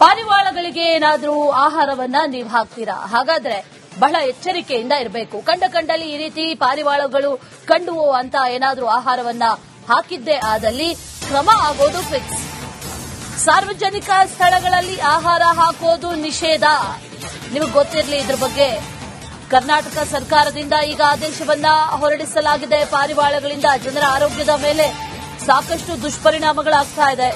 ಪಾರಿವಾಳಗಳಿಗೆ ಏನಾದರೂ ಆಹಾರವನ್ನ ನೀವು ಹಾಕ್ತೀರಾ? ಹಾಗಾದ್ರೆ ಬಹಳ ಎಚ್ಚರಿಕೆಯಿಂದ ಇರಬೇಕು. ಕಂಡಲ್ಲಿ ಈ ರೀತಿ ಪಾರಿವಾಳಗಳು ಕಂಡುವು ಅಂತ ಏನಾದರೂ ಆಹಾರವನ್ನ ಹಾಕಿದ್ದೇ ಆದಲ್ಲಿ ಕ್ರಮ ಆಗೋದು ಫಿಕ್ಸ್. ಸಾರ್ವಜನಿಕ ಸ್ಥಳಗಳಲ್ಲಿ ಆಹಾರ ಹಾಕೋದು ನಿಷೇಧ. ನಿಮಗೆ ಗೊತ್ತಿರಲಿ ಇದ್ರ ಬಗ್ಗೆ. ಕರ್ನಾಟಕ ಸರ್ಕಾರದಿಂದ ಈಗ ಆದೇಶವನ್ನ ಹೊರಡಿಸಲಾಗಿದೆ. ಪಾರಿವಾಳಗಳಿಂದ ಜನರ ಆರೋಗ್ಯದ ಮೇಲೆ ಸಾಕಷ್ಟು ದುಷ್ಪರಿಣಾಮಗಳಾಗ್ತಾ ಇದೆ.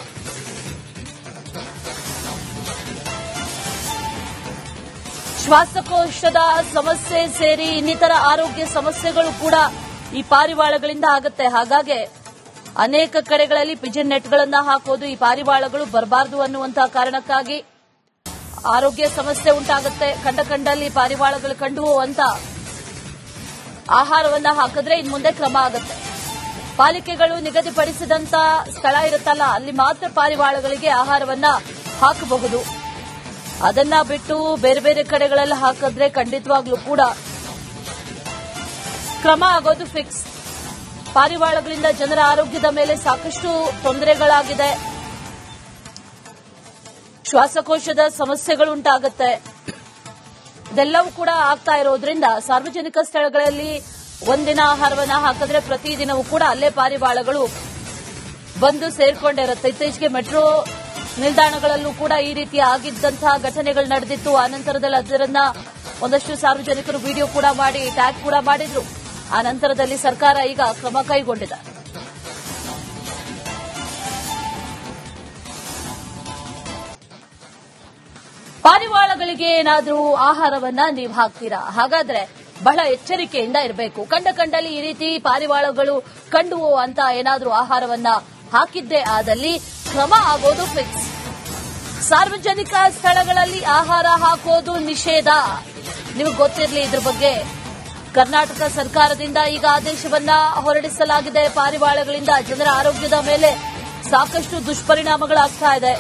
ಶ್ವಾಸಕೋಶದ ಸಮಸ್ಯೆ ಸೇರಿ ಇನ್ನಿತರ ಆರೋಗ್ಯ ಸಮಸ್ಯೆಗಳು ಕೂಡ ಈ ಪಾರಿವಾಳಗಳಿಂದ ಆಗುತ್ತೆ. ಹಾಗಾಗಿ ಅನೇಕ ಕಡೆಗಳಲ್ಲಿ ಪಿಜನ್ ನೆಟ್ಗಳನ್ನ ಹಾಕೋದು, ಈ ಪಾರಿವಾಳಗಳು ಬರಬಾರದು ಅನ್ನುವಂತಹ ಕಾರಣಕ್ಕಾಗಿ ಆರೋಗ್ಯ ಸಮಸ್ಯೆ ಉಂಟಾಗುತ್ತೆ. ಕಂಡಲ್ಲಿ ಪಾರಿವಾಳಗಳು ಕಂಡುವು ಅಂತ ಆಹಾರವನ್ನ ಹಾಕಿದ್ರೆ ಇನ್ನು ಮುಂದೆ ಕ್ರಮ ಆಗುತ್ತೆ. ಪಾಲಿಕೆಗಳು ನಿಗದಿಪಡಿಸಿದಂತ ಸ್ಥಳ ಇರುತ್ತಲ್ಲ, ಅಲ್ಲಿ ಮಾತ್ರ ಪಾರಿವಾಳಗಳಿಗೆ ಆಹಾರವನ್ನ ಹಾಕಬಹುದು. ಅದನ್ನ ಬಿಟ್ಟು ಬೇರೆ ಕಡೆಗಳಲ್ಲಿ ಹಾಕಿದ್ರೆ ಖಂಡಿತವಾಗ್ಲೂ ಕೂಡ ಕ್ರಮ ಆಗೋದು ಫಿಕ್ಸ್. ಪಾರಿವಾಳಗಳಿಂದ ಜನರ ಆರೋಗ್ಯದ ಮೇಲೆ ಸಾಕಷ್ಟು ತೊಂದರೆಗಳಾಗಿದೆ. ಶ್ವಾಸಕೋಶದ ಸಮಸ್ಯೆಗಳುಂಟಾಗುತ್ತೆ. ಇದೆಲ್ಲವೂ ಕೂಡ ಆಗ್ತಾ ಇರೋದ್ರಿಂದ ಸಾರ್ವಜನಿಕ ಸ್ಥಳಗಳಲ್ಲಿ ಒಂದಿನ ಆಹಾರವನ್ನ ಹಾಕಿದ್ರೆ ಪ್ರತಿದಿನವೂ ಕೂಡ ಅಲ್ಲೇ ಪಾರಿವಾಳಗಳು ಬಂದು ಸೇರ್ಕೊಂಡಿರುತ್ತೆ. ಇತ್ತೀಚೆಗೆ ಮೆಟ್ರೋ ನಿಲ್ದಾಣಗಳಲ್ಲೂ ಕೂಡ ಈ ರೀತಿ ಆಗಿದ್ದಂತಹ ಘಟನೆಗಳು ನಡೆದಿತ್ತು. ಆನಂತರದಲ್ಲಿ ಅದರನ್ನ ಒಂದಷ್ಟು ಸಾರ್ವಜನಿಕರು ವಿಡಿಯೋ ಕೂಡ ಮಾಡಿ ಟ್ಯಾಗ್ ಕೂಡ ಮಾಡಿದ್ರು. ಆ ನಂತರದಲ್ಲಿ ಸರ್ಕಾರ ಈಗ ಕ್ರಮ ಕೈಗೊಂಡಿದೆ. ಪಾರಿವಾಳಗಳಿಗೆ ಏನಾದರೂ ಆಹಾರವನ್ನ ನೀವು ಹಾಕ್ತೀರಾ? ಹಾಗಾದ್ರೆ ಬಹಳ ಎಚ್ಚರಿಕೆಯಿಂದ ಇರಬೇಕು. ಕಂಡಲ್ಲಿ ಈ ರೀತಿ ಪಾರಿವಾಳಗಳು ಕಂಡುವು ಅಂತ ಏನಾದರೂ ಆಹಾರವನ್ನ ಹಾಕಿದ್ದೇ ಆದಲ್ಲಿ ಕ್ರಮ ಆಗೋದು ಫಿಕ್ಸ್. ಸಾರ್ವಜನಿಕ ಸ್ಥಳಗಳಲ್ಲಿ ಆಹಾರ ಹಾಕೋದು ನಿಷೇಧ. ನಿಮಗೆ ಗೊತ್ತಿರಲಿ ಇದ್ರ ಬಗ್ಗೆ. ಕರ್ನಾಟಕ ಸರ್ಕಾರದಿಂದ ಈಗ ಆದೇಶವನ್ನ ಹೊರಡಿಸಲಾಗಿದೆ. ಪಾರಿವಾಳಗಳಿಂದ ಜನರ ಆರೋಗ್ಯದ ಮೇಲೆ ಸಾಕಷ್ಟು ದುಷ್ಪರಿಣಾಮಗಳಾಗ್ತಾ ಇದೆ.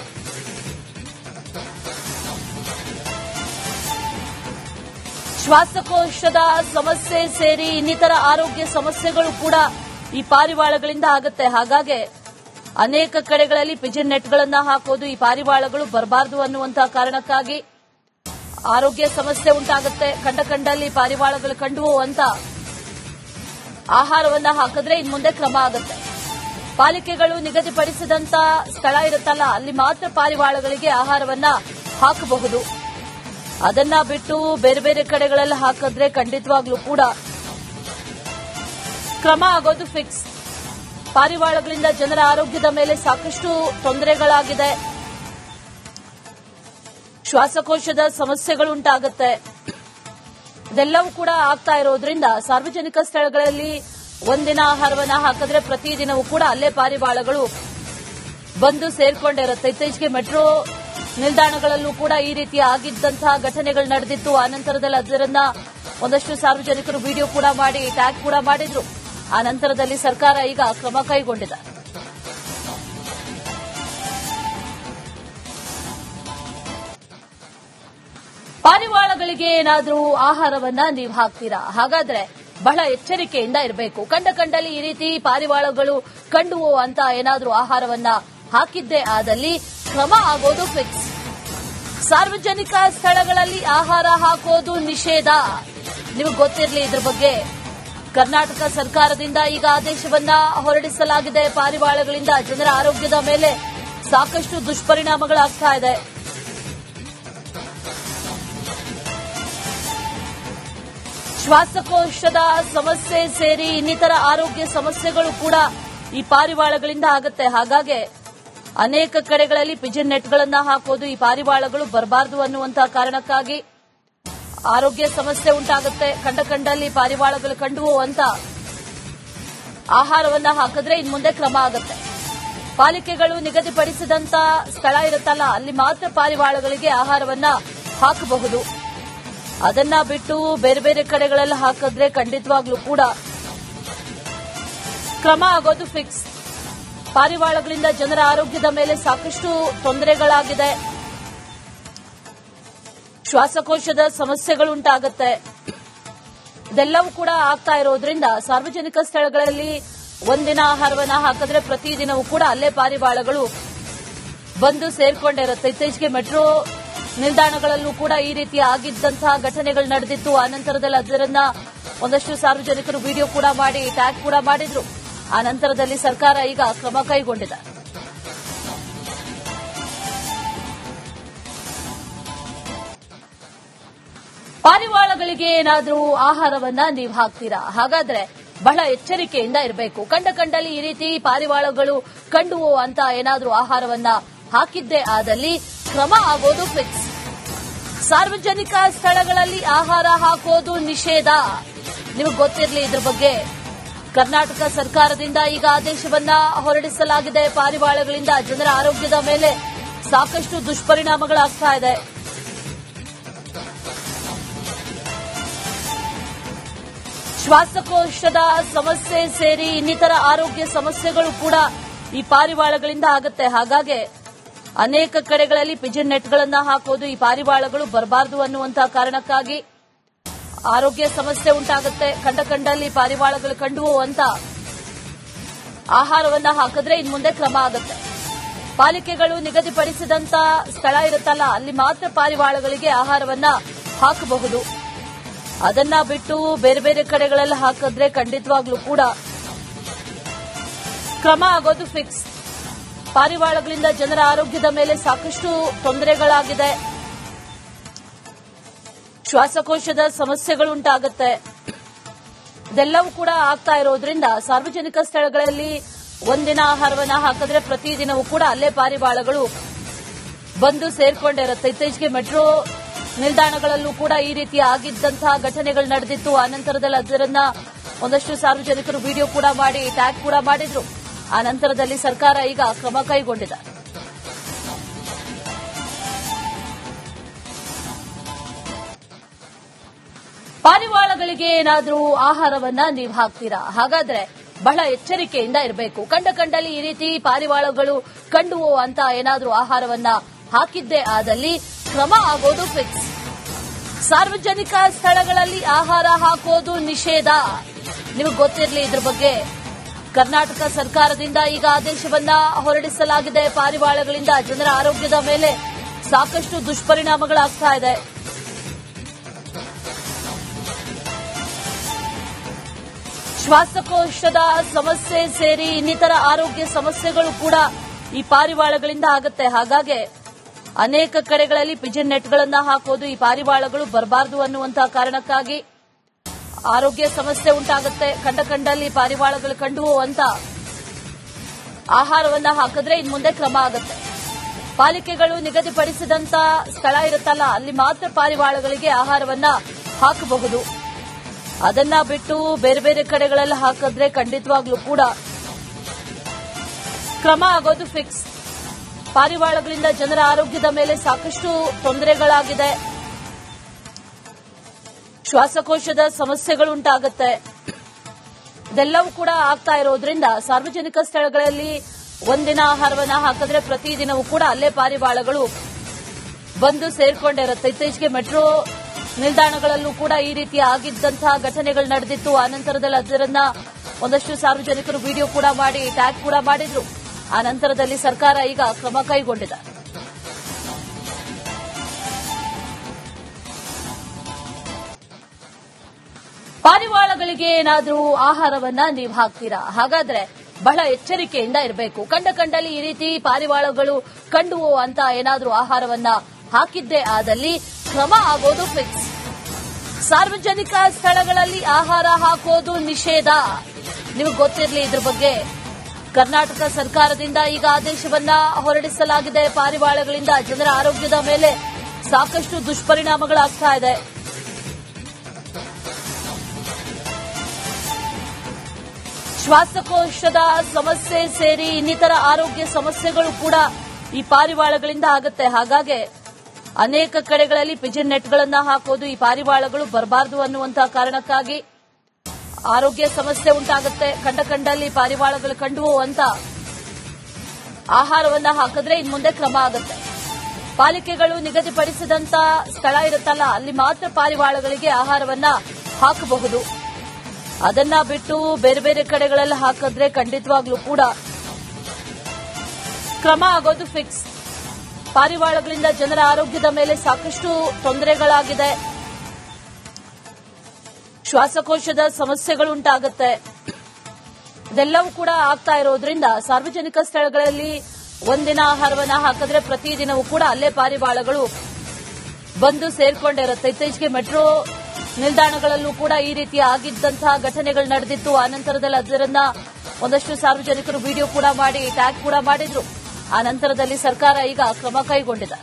ಶ್ವಾಸಕೋಶದ ಸಮಸ್ಯೆ ಸೇರಿ ಇನ್ನಿತರ ಆರೋಗ್ಯ ಸಮಸ್ಯೆಗಳು ಕೂಡ ಈ ಪಾರಿವಾಳಗಳಿಂದ ಆಗುತ್ತೆ. ಹಾಗಾಗಿ ಅನೇಕ ಕಡೆಗಳಲ್ಲಿ ಪಿಜನ್ ನೆಟ್ಗಳನ್ನ ಹಾಕೋದು, ಈ ಪಾರಿವಾಳಗಳು ಬರಬಾರದು ಅನ್ನುವಂತಹ ಕಾರಣಕ್ಕಾಗಿ ಆರೋಗ್ಯ ಸಮಸ್ಯೆ ಉಂಟಾಗುತ್ತೆ. ಕಂಡಲ್ಲಿ ಪಾರಿವಾಳಗಳು ಕಂಡುವು ಅಂತ ಆಹಾರವನ್ನ ಹಾಕಿದ್ರೆ ಇನ್ನು ಮುಂದೆ ಕ್ರಮ ಆಗುತ್ತೆ. ಪಾಲಿಕೆಗಳು ನಿಗದಿಪಡಿಸಿದಂತ ಸ್ಥಳ ಇರುತ್ತಲ್ಲ, ಅಲ್ಲಿ ಮಾತ್ರ ಪಾರಿವಾಳಗಳಿಗೆ ಆಹಾರವನ್ನ ಹಾಕಬಹುದು. ಅದನ್ನ ಬಿಟ್ಟು ಬೇರೆ ಕಡೆಗಳಲ್ಲಿ ಹಾಕಿದ್ರೆ ಖಂಡಿತವಾಗ್ಲೂ ಕೂಡ ಕ್ರಮ ಆಗೋದು ಫಿಕ್ಸ್. ಪಾರಿವಾಳಗಳಿಂದ ಜನರ ಆರೋಗ್ಯದ ಮೇಲೆ ಸಾಕಷ್ಟು ತೊಂದರೆಗಳಾಗಿದೆ. ಶ್ವಾಸಕೋಶದ ಸಮಸ್ಯೆಗಳುಂಟಾಗುತ್ತೆ. ಇದೆಲ್ಲವೂ ಕೂಡ ಆಗ್ತಾ ಇರೋದ್ರಿಂದ ಸಾರ್ವಜನಿಕ ಸ್ಥಳಗಳಲ್ಲಿ ಒಂದಿನ ಆಹಾರವನ್ನ ಹಾಕಿದ್ರೆ ಪ್ರತಿದಿನವೂ ಕೂಡ ಅಲ್ಲೇ ಪಾರಿವಾಳಗಳು ಬಂದು ಸೇರ್ಕೊಂಡಿರುತ್ತೆ. ಇತ್ತೀಚೆಗೆ ಮೆಟ್ರೋ ನಿಲ್ದಾಣಗಳಲ್ಲೂ ಕೂಡ ಈ ರೀತಿ ಆಗಿದ್ದಂತಹ ಘಟನೆಗಳು ನಡೆದಿತ್ತು. ಆನಂತರದಲ್ಲಿ ಅದರನ್ನ ಒಂದಷ್ಟು ಸಾರ್ವಜನಿಕರು ವಿಡಿಯೋ ಕೂಡ ಮಾಡಿ ಟ್ಯಾಗ್ ಕೂಡ ಮಾಡಿದ್ರು. ಆ ನಂತರದಲ್ಲಿ ಸರ್ಕಾರ ಈಗ ಕ್ರಮ ಕೈಗೊಂಡಿದೆ. ಪಾರಿವಾಳಗಳಿಗೆ ಏನಾದರೂ ಆಹಾರವನ್ನ ನೀವು ಹಾಕ್ತೀರಾ? ಹಾಗಾದ್ರೆ ಬಹಳ ಎಚ್ಚರಿಕೆಯಿಂದ ಇರಬೇಕು. ಕಂಡಲ್ಲಿ ಈ ರೀತಿ ಪಾರಿವಾಳಗಳು ಕಂಡುವು ಅಂತ ಏನಾದರೂ ಆಹಾರವನ್ನ ಹಾಕಿದ್ದೇ ಆದಲ್ಲಿ ಕ್ರಮ ಆಗೋದು ಫಿಕ್ಸ್. ಸಾರ್ವಜನಿಕ ಸ್ಥಳಗಳಲ್ಲಿ ಆಹಾರ ಹಾಕೋದು ನಿಷೇಧ. ನಿಮಗೆ ಗೊತ್ತಿರಲಿ ಇದ್ರ ಬಗ್ಗೆ. ಕರ್ನಾಟಕ ಸರ್ಕಾರದಿಂದ ಈಗ ಆದೇಶವನ್ನ ಹೊರಡಿಸಲಾಗಿದೆ. ಪಾರಿವಾಳಗಳಿಂದ ಜನರ ಆರೋಗ್ಯದ ಮೇಲೆ ಸಾಕಷ್ಟು ದುಷ್ಪರಿಣಾಮಗಳಾಗ್ತಾ ಇದೆ. ಶ್ವಾಸಕೋಶದ ಸಮಸ್ಯೆ ಸೇರಿ ಇನ್ನಿತರ ಆರೋಗ್ಯ ಸಮಸ್ಯೆಗಳು ಕೂಡ ಈ ಪಾರಿವಾಳಗಳಿಂದ ಆಗುತ್ತೆ. ಹಾಗಾಗಿ ಅನೇಕ ಕಡೆಗಳಲ್ಲಿ ಪಿಜನ್ ನೆಟ್ಗಳನ್ನ ಹಾಕೋದು, ಈ ಪಾರಿವಾಳಗಳು ಬರಬಾರದು ಅನ್ನುವಂತಹ ಕಾರಣಕ್ಕಾಗಿ ಆರೋಗ್ಯ ಸಮಸ್ಯೆ ಉಂಟಾಗುತ್ತೆ. ಕಂಡಲ್ಲಿ ಪಾರಿವಾಳಗಳು ಕಂಡುವು ಅಂತ ಆಹಾರವನ್ನ ಹಾಕಿದ್ರೆ ಇನ್ನು ಮುಂದೆ ಕ್ರಮ ಆಗುತ್ತೆ. ಪಾಲಿಕೆಗಳು ನಿಗದಿಪಡಿಸಿದಂತ ಸ್ಥಳ ಇರುತ್ತಲ್ಲ, ಅಲ್ಲಿ ಮಾತ್ರ ಪಾರಿವಾಳಗಳಿಗೆ ಆಹಾರವನ್ನ ಹಾಕಬಹುದು. ಅದನ್ನ ಬಿಟ್ಟು ಬೇರೆ ಕಡೆಗಳಲ್ಲಿ ಹಾಕಿದ್ರೆ ಖಂಡಿತವಾಗ್ಲೂ ಕೂಡ ಕ್ರಮ ಆಗೋದು ಫಿಕ್ಸ್. ಪಾರಿವಾಳಗಳಿಂದ ಜನರ ಆರೋಗ್ಯದ ಮೇಲೆ ಸಾಕಷ್ಟು ತೊಂದರೆಗಳಾಗಿದೆ. ಶ್ವಾಸಕೋಶದ ಸಮಸ್ಯೆಗಳುಂಟಾಗುತ್ತೆ. ಇದೆಲ್ಲವೂ ಕೂಡ ಆಗ್ತಾ ಇರೋದ್ರಿಂದ ಸಾರ್ವಜನಿಕ ಸ್ಥಳಗಳಲ್ಲಿ ಒಂದಿನ ಆಹಾರವನ್ನ ಹಾಕಿದ್ರೆ ಪ್ರತಿದಿನವೂ ಕೂಡ ಅಲ್ಲೇ ಪಾರಿವಾಳಗಳು ಬಂದು ಸೇರ್ಕೊಂಡಿರುತ್ತೆ. ಇತ್ತೀಚೆಗೆ ಮೆಟ್ರೋ ನಿಲ್ದಾಣಗಳಲ್ಲೂ ಕೂಡ ಈ ರೀತಿ ಆಗಿದ್ದಂತಹ ಘಟನೆಗಳು ನಡೆದಿತ್ತು. ಆನಂತರದಲ್ಲಿ ಅದರನ್ನ ಒಂದಷ್ಟು ಸಾರ್ವಜನಿಕರು ವಿಡಿಯೋ ಕೂಡ ಮಾಡಿ ಟ್ಯಾಗ್ ಕೂಡ ಮಾಡಿದ್ರು. ಆ ನಂತರದಲ್ಲಿ ಸರ್ಕಾರ ಈಗ ಕ್ರಮ ಕೈಗೊಂಡಿದೆ. ಪಾರಿವಾಳಗಳಿಗೆ ಏನಾದರೂ ಆಹಾರವನ್ನ ನೀವು ಹಾಕ್ತೀರಾ? ಹಾಗಾದ್ರೆ ಬಹಳ ಎಚ್ಚರಿಕೆಯಿಂದ ಇರಬೇಕು. ಕಂಡಲ್ಲಿ ಈ ರೀತಿ ಪಾರಿವಾಳಗಳು ಕಂಡುವು ಅಂತ ಏನಾದರೂ ಆಹಾರವನ್ನ ಹಾಕಿದ್ದೇ ಆದಲ್ಲಿ ಕ್ರಮ ಆಗೋದು ಫಿಕ್ಸ್. ಸಾರ್ವಜನಿಕ ಸ್ಥಳಗಳಲ್ಲಿ ಆಹಾರ ಹಾಕೋದು ನಿಷೇಧ. ನಿಮಗೆ ಗೊತ್ತಿರಲಿ ಇದ್ರ ಬಗ್ಗೆ. ಕರ್ನಾಟಕ ಸರ್ಕಾರದಿಂದ ಈಗ ಆದೇಶವನ್ನ ಹೊರಡಿಸಲಾಗಿದೆ. ಪಾರಿವಾಳಗಳಿಂದ ಜನರ ಆರೋಗ್ಯದ ಮೇಲೆ ಸಾಕಷ್ಟು ದುಷ್ಪರಿಣಾಮಗಳಾಗ್ತಾ ಇದೆ. ಶ್ವಾಸಕೋಶದ ಸಮಸ್ಯೆ ಸೇರಿ ಇನ್ನಿತರ ಆರೋಗ್ಯ ಸಮಸ್ಯೆಗಳು ಕೂಡ ಈ ಪಾರಿವಾಳಗಳಿಂದ ಆಗುತ್ತೆ. ಹಾಗಾಗಿ ಅನೇಕ ಕಡೆಗಳಲ್ಲಿ ಪಿಜನ್ ನೆಟ್ಗಳನ್ನ ಹಾಕೋದು, ಈ ಪಾರಿವಾಳಗಳು ಬರಬಾರದು ಅನ್ನುವಂತಹ ಕಾರಣಕ್ಕಾಗಿ ಆರೋಗ್ಯ ಸಮಸ್ಯೆ ಉಂಟಾಗುತ್ತೆ. ಕಂಡಲ್ಲಿ ಪಾರಿವಾಳಗಳು ಕಂಡುವು ಅಂತ ಆಹಾರವನ್ನ ಹಾಕಿದ್ರೆ ಇನ್ನು ಮುಂದೆ ಕ್ರಮ ಆಗುತ್ತೆ. ಪಾಲಿಕೆಗಳು ನಿಗದಿಪಡಿಸಿದಂತ ಸ್ಥಳ ಇರುತ್ತಲ್ಲ, ಅಲ್ಲಿ ಮಾತ್ರ ಪಾರಿವಾಳಗಳಿಗೆ ಆಹಾರವನ್ನ ಹಾಕಬಹುದು. ಅದನ್ನ ಬಿಟ್ಟು ಬೇರೆ ಬೇರೆ ಕಡೆಗಳಲ್ಲಿ ಹಾಕಿದ್ರೆ ಖಂಡಿತವಾಗ್ಲೂ ಕೂಡ ಕ್ರಮ ಆಗೋದು ಫಿಕ್ಸ್. ಪಾರಿವಾಳಗಳಿಂದ ಜನರ ಆರೋಗ್ಯದ ಮೇಲೆ ಸಾಕಷ್ಟು ತೊಂದರೆಗಳಾಗಿದೆ. ಶ್ವಾಸಕೋಶದ ಸಮಸ್ಯೆಗಳುಂಟಾಗುತ್ತೆ. ಇದೆಲ್ಲವೂ ಕೂಡ ಆಗ್ತಾ ಇರೋದ್ರಿಂದ ಸಾರ್ವಜನಿಕ ಸ್ಥಳಗಳಲ್ಲಿ ಒಂದಿನ ಆಹಾರವನ್ನ ಹಾಕಿದ್ರೆ ಪ್ರತಿದಿನವೂ ಕೂಡ ಅಲ್ಲೇ ಪಾರಿವಾಳಗಳು ಬಂದು ಸೇರ್ಕೊಂಡಿರುತ್ತೆ. ಇತ್ತೀಚೆಗೆ ಮೆಟ್ರೋ ನಿಲ್ದಾಣಗಳಲ್ಲೂ ಕೂಡ ಈ ರೀತಿ ಆಗಿದ್ದಂತಹ ಘಟನೆಗಳು ನಡೆದಿತ್ತು. ಆನಂತರದಲ್ಲಿ ಅದರನ್ನ ಒಂದಷ್ಟು ಸಾರ್ವಜನಿಕರು ವಿಡಿಯೋ ಕೂಡ ಮಾಡಿ ಟ್ಯಾಗ್ ಕೂಡ ಮಾಡಿದ್ರು. ಆ ನಂತರದಲ್ಲಿ ಸರ್ಕಾರ ಈಗ ಕ್ರಮ ಕೈಗೊಂಡಿದೆ. ಪಾರಿವಾಳಗಳಿಗೆ ಏನಾದರೂ ಆಹಾರವನ್ನ ನೀವು ಹಾಕ್ತೀರಾ? ಹಾಗಾದ್ರೆ ಬಹಳ ಎಚ್ಚರಿಕೆಯಿಂದ ಇರಬೇಕು. ಕಂಡಲ್ಲಿ ಈ ರೀತಿ ಪಾರಿವಾಳಗಳು ಕಂಡುವು ಅಂತ ಏನಾದರೂ ಆಹಾರವನ್ನ ಹಾಕಿದ್ದೇ ಆದಲ್ಲಿ ಕ್ರಮ ಆಗೋದು ಫಿಕ್ಸ್. ಸಾರ್ವಜನಿಕ ಸ್ಥಳಗಳಲ್ಲಿ ಆಹಾರ ಹಾಕೋದು ನಿಷೇಧ. ನಿಮಗೆ ಗೊತ್ತಿರಲಿ ಇದ್ರ ಬಗ್ಗೆ. ಕರ್ನಾಟಕ ಸರ್ಕಾರದಿಂದ ಈಗ ಆದೇಶವನ್ನ ಹೊರಡಿಸಲಾಗಿದೆ. ಪಾರಿವಾಳಗಳಿಂದ ಜನರ ಆರೋಗ್ಯದ ಮೇಲೆ ಸಾಕಷ್ಟು ದುಷ್ಪರಿಣಾಮಗಳಾಗ್ತಾ ಇದೆ. ಶ್ವಾಸಕೋಶದ ಸಮಸ್ಯೆ ಸೇರಿ ಇನ್ನಿತರ ಆರೋಗ್ಯ ಸಮಸ್ಯೆಗಳು ಕೂಡ ಈ ಪಾರಿವಾಳಗಳಿಂದ ಆಗುತ್ತೆ. ಹಾಗಾಗಿ ಅನೇಕ ಕಡೆಗಳಲ್ಲಿ ಪಿಜನ್ ನೆಟ್ಗಳನ್ನ ಹಾಕೋದು, ಈ ಪಾರಿವಾಳಗಳು ಬರಬಾರದು ಅನ್ನುವಂತಹ ಕಾರಣಕ್ಕಾಗಿ ಆರೋಗ್ಯ ಸಮಸ್ಯೆ ಉಂಟಾಗುತ್ತೆ. ಕಂಡಲ್ಲಿ ಪಾರಿವಾಳಗಳು ಕಂಡುವು ಅಂತ ಆಹಾರವನ್ನ ಹಾಕಿದ್ರೆ ಇನ್ನು ಮುಂದೆ ಕ್ರಮ ಆಗುತ್ತೆ. ಪಾಲಿಕೆಗಳು ನಿಗದಿಪಡಿಸಿದಂತ ಸ್ಥಳ ಇರುತ್ತಲ್ಲ, ಅಲ್ಲಿ ಮಾತ್ರ ಪಾರಿವಾಳಗಳಿಗೆ ಆಹಾರವನ್ನ ಹಾಕಬಹುದು. ಅದನ್ನ ಬಿಟ್ಟು ಬೇರೆ ಬೇರೆ ಕಡೆಗಳಲ್ಲಿ ಹಾಕಿದ್ರೆ ಖಂಡಿತವಾಗ್ಲೂ ಕೂಡ ಕ್ರಮ ಆಗೋದು ಫಿಕ್ಸ್. ಪಾರಿವಾಳಗಳಿಂದ ಜನರ ಆರೋಗ್ಯದ ಮೇಲೆ ಸಾಕಷ್ಟು ತೊಂದರೆಗಳಾಗಿದೆ. ಶ್ವಾಸಕೋಶದ ಸಮಸ್ಯೆಗಳುಂಟಾಗುತ್ತೆ. ಇದೆಲ್ಲವೂ ಕೂಡ ಆಗ್ತಾ ಇರೋದ್ರಿಂದ ಸಾರ್ವಜನಿಕ ಸ್ಥಳಗಳಲ್ಲಿ ಒಂದಿನ ಆಹಾರವನ್ನ ಹಾಕಿದ್ರೆ ಪ್ರತಿದಿನವೂ ಕೂಡ ಅಲ್ಲೇ ಪಾರಿವಾಳಗಳು ಬಂದು ಸೇರ್ಕೊಂಡಿರುತ್ತೆ. ಇತ್ತೀಚೆಗೆ ಮೆಟ್ರೋ ನಿಲ್ದಾಣಗಳಲ್ಲೂ ಕೂಡ ಈ ರೀತಿ ಆಗಿದ್ದಂತಹ ಘಟನೆಗಳು ನಡೆದಿತ್ತು. ಆನಂತರದಲ್ಲಿ ಅದರನ್ನ ಒಂದಷ್ಟು ಸಾರ್ವಜನಿಕರು ವಿಡಿಯೋ ಕೂಡ ಮಾಡಿ ಟ್ಯಾಗ್ ಕೂಡ ಮಾಡಿದ್ರು. ಆ ನಂತರದಲ್ಲಿ ಸರ್ಕಾರ ಈಗ ಕ್ರಮ ಕೈಗೊಂಡಿದೆ. ಪಾರಿವಾಳಗಳಿಗೆ ಏನಾದರೂ ಆಹಾರವನ್ನ ನೀವು ಹಾಕ್ತೀರಾ? ಹಾಗಾದ್ರೆ ಬಹಳ ಎಚ್ಚರಿಕೆಯಿಂದ ಇರಬೇಕು. ಕಂಡಲ್ಲಿ ಈ ರೀತಿ ಪಾರಿವಾಳಗಳು ಕಂಡುವು ಅಂತ ಏನಾದರೂ ಆಹಾರವನ್ನ ಹಾಕಿದ್ದೇ ಆದಲ್ಲಿ ಕ್ರಮ ಆಗೋದು ಫಿಕ್ಸ್. ಸಾರ್ವಜನಿಕ ಸ್ಥಳಗಳಲ್ಲಿ ಆಹಾರ ಹಾಕೋದು ನಿಷೇಧ. ನಿಮಗೆ ಗೊತ್ತಿರಲಿ ಇದ್ರ ಬಗ್ಗೆ. ಕರ್ನಾಟಕ ಸರ್ಕಾರದಿಂದ ಈಗ ಆದೇಶವನ್ನ ಹೊರಡಿಸಲಾಗಿದೆ. ಪಾರಿವಾಳಗಳಿಂದ ಜನರ ಆರೋಗ್ಯದ ಮೇಲೆ ಸಾಕಷ್ಟು ದುಷ್ಪರಿಣಾಮಗಳಾಗ್ತಾ ಇದೆ. ಶ್ವಾಸಕೋಶದ ಸಮಸ್ಯೆ ಸೇರಿ ಇನ್ನಿತರ ಆರೋಗ್ಯ ಸಮಸ್ಯೆಗಳು ಕೂಡ ಈ ಪಾರಿವಾಳಗಳಿಂದ ಆಗುತ್ತೆ. ಹಾಗಾಗಿ ಅನೇಕ ಕಡೆಗಳಲ್ಲಿ ಪಿಜನ್ ನೆಟ್ಗಳನ್ನ ಹಾಕೋದು, ಈ ಪಾರಿವಾಳಗಳು ಬರಬಾರದು ಅನ್ನುವಂತಹ ಕಾರಣಕ್ಕಾಗಿ ಆರೋಗ್ಯ ಸಮಸ್ಯೆ ಉಂಟಾಗುತ್ತೆ. ಕಂಡಲ್ಲಿ ಪಾರಿವಾಳಗಳು ಕಂಡುವು ಅಂತ ಆಹಾರವನ್ನ ಹಾಕಿದ್ರೆ ಇನ್ನು ಮುಂದೆ ಕ್ರಮ ಆಗುತ್ತೆ. ಪಾಲಿಕೆಗಳು ನಿಗದಿಪಡಿಸಿದಂತ ಸ್ಥಳ ಇರುತ್ತಲ್ಲ, ಅಲ್ಲಿ ಮಾತ್ರ ಪಾರಿವಾಳಗಳಿಗೆ ಆಹಾರವನ್ನ ಹಾಕಬಹುದು. ಅದನ್ನ ಬಿಟ್ಟು ಬೇರೆ ಬೇರೆ ಕಡೆಗಳಲ್ಲಿ ಹಾಕಿದ್ರೆ ಖಂಡಿತವಾಗ್ಲೂ ಕೂಡ ಕ್ರಮ ಆಗೋದು ಫಿಕ್ಸ್. ಪಾರಿವಾಳಗಳಿಂದ ಜನರ ಆರೋಗ್ಯದ ಮೇಲೆ ಸಾಕಷ್ಟು ತೊಂದರೆಗಳಾಗಿದೆ. ಶ್ವಾಸಕೋಶದ ಸಮಸ್ಯೆಗಳುಂಟಾಗುತ್ತೆ. ಇದೆಲ್ಲವೂ ಕೂಡ ಆಗ್ತಾ ಇರೋದ್ರಿಂದ ಸಾರ್ವಜನಿಕ ಸ್ಥಳಗಳಲ್ಲಿ ಒಂದಿನ ಆಹಾರವನ್ನ ಹಾಕಿದ್ರೆ ಪ್ರತಿದಿನವೂ ಕೂಡ ಅಲ್ಲೇ ಪಾರಿವಾಳಗಳು ಬಂದು ಸೇರ್ಕೊಂಡಿರುತ್ತೆ. ಇತ್ತೀಚೆಗೆ ಮೆಟ್ರೋ ನಿಲ್ದಾಣಗಳಲ್ಲೂ ಕೂಡ ಈ ರೀತಿ ಆಗಿದ್ದಂತಹ ಘಟನೆಗಳು ನಡೆದಿತ್ತು. ಆನಂತರದಲ್ಲಿ ಅದರನ್ನ ಒಂದಷ್ಟು ಸಾರ್ವಜನಿಕರು ವಿಡಿಯೋ ಕೂಡ ಮಾಡಿ ಟ್ಯಾಗ್ ಕೂಡ ಮಾಡಿದ್ರು. ಆ ನಂತರದಲ್ಲಿ ಸರ್ಕಾರ ಈಗ ಕ್ರಮ ಕೈಗೊಂಡಿದೆ.